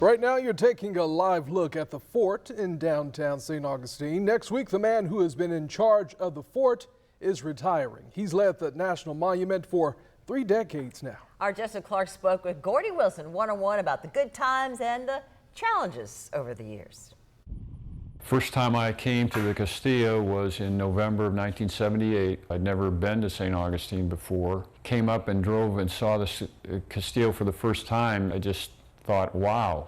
Right now, you're taking a live look at the fort in downtown St. Augustine. Next week, the man who has been in charge of the fort is retiring. He's led the National Monument for 3 decades now. Our Jessica Clark spoke with Gordie Wilson one-on-one about the good times and the challenges over the years. First time I came to the Castillo was in November of 1978. I'd never been to St. Augustine before. Came up and drove and saw the Castillo for the first time. I just thought, wow,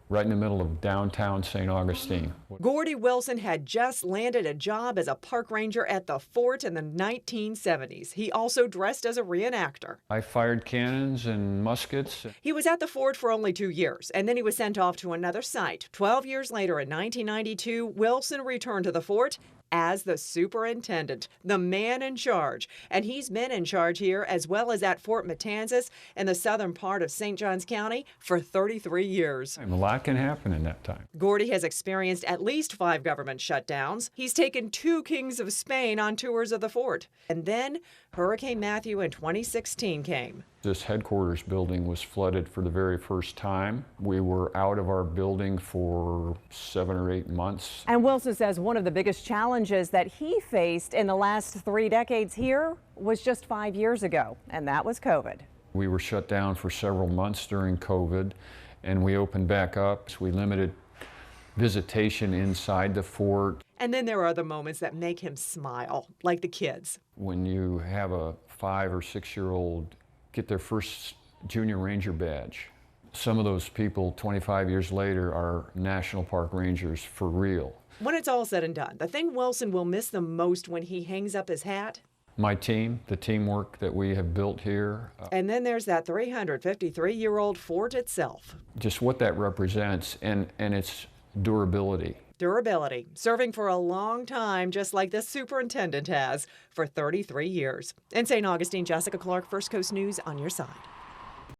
right in the middle of downtown St. Augustine. Gordie Wilson had just landed a job as a park ranger at the fort in the 1970s. He also dressed as a reenactor. I fired cannons and muskets. He was at the fort for only 2 years, and then he was sent off to another site. 12 years later, in 1992, Wilson returned to the fort as the superintendent, the man in charge. And he's been in charge here as well as at Fort Matanzas in the southern part of St. Johns County for 33 years. A lot can happen in that time. Gordie has experienced at least 5 government shutdowns. He's taken 2 kings of Spain on tours of the fort. And then Hurricane Matthew in 2016 came. This headquarters building was flooded for the very first time. We were out of our building for 7 or 8 months. And Wilson says one of the biggest challenges that he faced in the last 3 decades here was just 5 years ago, and that was COVID. We were shut down for several months during COVID, and we opened back up. So we limited visitation inside the fort. And then there are the moments that make him smile, like the kids. When you have a 5 or 6-year-old get their first junior ranger badge. Some of those people 25 years later are national park rangers for real. When it's all said and done, the thing Wilson will miss the most when he hangs up his hat? My team, the teamwork that we have built here. And then there's that 353-year-old fort itself. Just what that represents and its durability. Durability, serving for a long time, just like the superintendent has for 33 years. In St. Augustine, Jessica Clark, First Coast News on your side.